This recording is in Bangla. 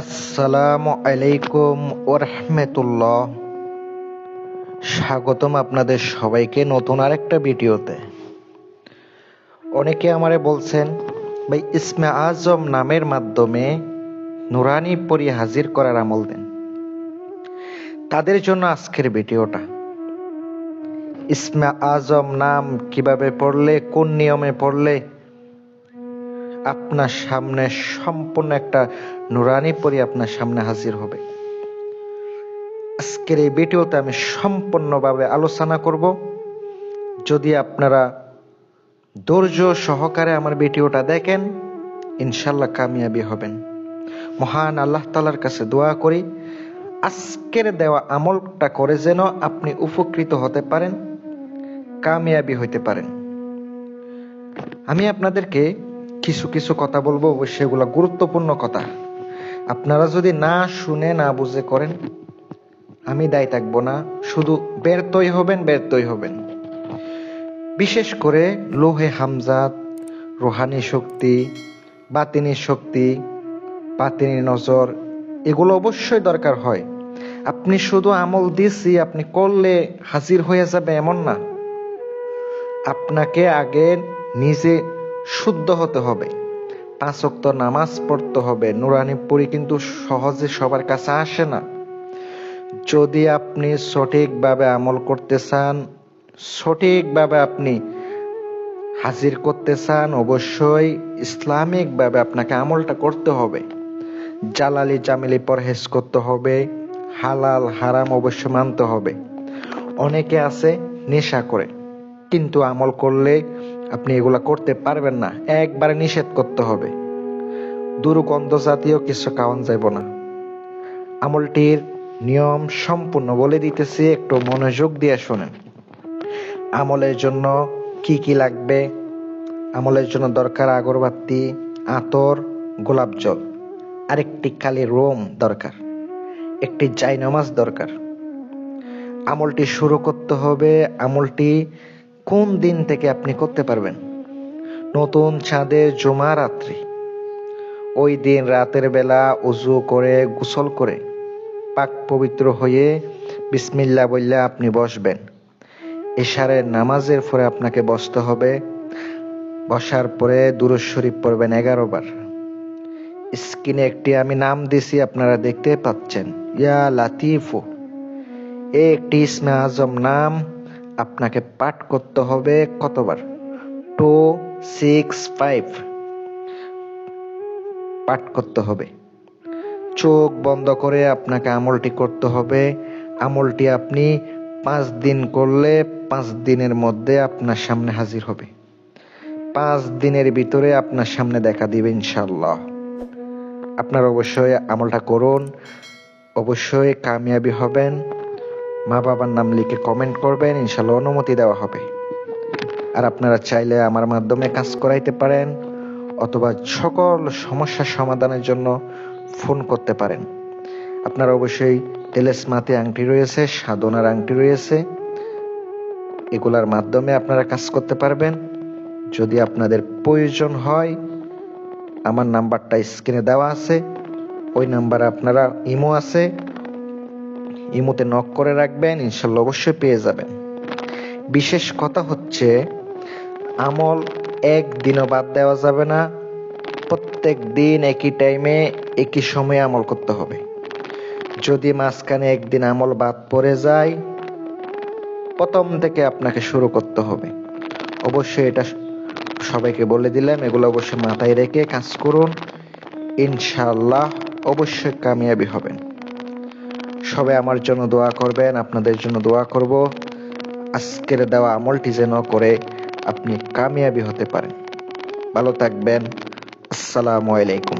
আসসালামু আলাইকুম ওরহমতুল্লাহ। স্বাগতম আপনাদের সবাইকে নতুন আরেকটা ভিডিওতে। অনেকে আমারে বলছেন ভাই ইসমে আজম নামের মাধ্যমে নুরানি পড়ি হাজির করার আমল দেন। তাদের জন্য আজকের ভিডিওটা। ইসমে আজম নাম কিভাবে পড়লে, কোন নিয়মে পড়লে আপনার সামনে সম্পূর্ণ একটা নুরানি পড়ি আপনার সামনে হাজির হবে, আজকের এই ভিডিওতে আমি সম্পূর্ণভাবে আলোচনা করব। যদি আপনারা ধৈর্য সহকারে আমার ভিডিওটা দেখেন, ইনশাল্লাহ কামিয়াবি হবেন। মহান আল্লাহ তাআলার কাছে দোয়া করি আজকের দেওয়া আমলটা করে যেন আপনি উপকৃত হতে পারেন, কামিয়াবি হইতে পারেন। আমি আপনাদেরকে কিছু কিছু কথা বলবো, অবশ্যই এগুলো গুরুত্বপূর্ণ কথা। আপনারা যদি না শুনে না বুঝে করেন, আমি দায়ী থাকবো না, শুধু ব্যর্থই হবেন। বিশেষ করে লোহে হামজাত, রুহানি শক্তি, বাতিনি শক্তি, বাতিনি নজর, এগুলো অবশ্যই দরকার হয়। আপনি শুধু আমল দিছি, আপনি করলে হাজির হয়ে যাবে এমন না। আপনাকে আগে নিজে শুদ্ধ হতে হবে, 5 ওয়াক্ত নামাজ পড়তে হবে। নুরানি পড়ি কিন্তু সহজে সবার কাছে আসে না। যদি আপনি সঠিকভাবে আমল করতে চান, সঠিকভাবে আপনি হাজির করতে চান, অবশ্যই ইসলামিকভাবে আপনাকে আমলটা করতে হবে। জালালি জামিলি পরহেজ করতে হবে, হালাল হারাম অবশ্য মানতে হবে। অনেকে আছে নেশা করে, কিন্তু আমল করলে আপনি এগুলা করতে পারবেন না, একবারে নিষেধ করতে হবে। দুর্গন্ধ জাতীয় কিছু খাওয়ান যাইব না। আমলটির নিয়ম সম্পূর্ণ বলে দিতেছি, একটু মনোযোগ দিয়ে শোনেন। আমলের জন্য কি কি লাগবে? আমলের জন্য দরকার আগরবাতি, আতর, গোলাপ জল, আরেকটি কালি রোম দরকার, একটি জায়নামাজ দরকার। আমলটি শুরু করতে হবে। আমলটি কোন দিন থেকে আপনি করতে পারবেন? নতুন চাঁদে জুমা রাত্রি, ওই দিন রাতের বেলা ওযু করে গোসল করে পাক পবিত্র হয়ে বিসমিল্লাহ বললে আপনি বসবেন। এশারের নামাজের পরে আপনাকে বসতে হবে। বসার পরে দুরূদ শরীফ পড়বেন 11 বার। স্ক্রিনে একটি আমি নাম দিছি, আপনারা দেখতে পাচ্ছেন, ইয়া লাতিফু। এই একটি ইসমে আজম নাম আপনাকে পাঠ করতে হবে কতবার? 265 পাঠ করতে হবে। চোখ বন্ধ করে আপনাকে আমলটি করতে হবে। আমলটি আপনি 5 দিন করলে 5 দিনের মধ্যে আপনার সামনে হাজির হবে। 5 দিনের ভিতরে আপনার সামনে দেখা দিবে ইনশাআল্লাহ। আপনারা অবশ্যই আমলটা করুন, অবশ্যই কামিয়াবি হবেন। মা বাবার নাম লিখে কমেন্ট করবেন, ইনশাআল্লাহ অনুমতি দেওয়া হবে। আর আপনারা চাইলে আমার মাধ্যমে কাজ করাইতে পারেন, অথবা সকল সমস্যার সমাধানের জন্য ফোন করতে পারেন। আপনারা অবশ্যই তেলেসমাতে আংটি রয়েছে, সাধনার আংটি রয়েছে, এগুলার মাধ্যমে আপনারা কাজ করতে পারবেন। যদি আপনাদের প্রয়োজন হয়, আমার নাম্বারটা স্ক্রিনে দেওয়া আছে, ওই নাম্বারে আপনারা ইমো আছে, ইমোতে নক করে রাখবেন, ইনশাল্লাহ অবশ্যই পেয়ে যাবেন। বিশেষ কথা হচ্ছে, আমল একদিনও বাদ দেওয়া যাবে না। প্রত্যেক দিন একই টাইমে একই সময়ে আমল করতে হবে। যদি মাঝখানে একদিন আমল বাদ পড়ে যায়, প্রথম থেকে আপনাকে শুরু করতে হবে। অবশ্যই এটা সবাইকে বলে দিলাম, এগুলো অবশ্যই মাথায় রেখে কাজ করুন, ইনশাআল্লাহ অবশ্যই কামিয়াবি হবেন। সবাই আমার জন্য দোয়া করবেন, আপনাদের জন্য দোয়া করব, আজকের দেওয়া আমলটি যেন করে আপনি কামিয়াবি হতে পারেন। ভালো থাকবেন। আসসালামু আলাইকুম।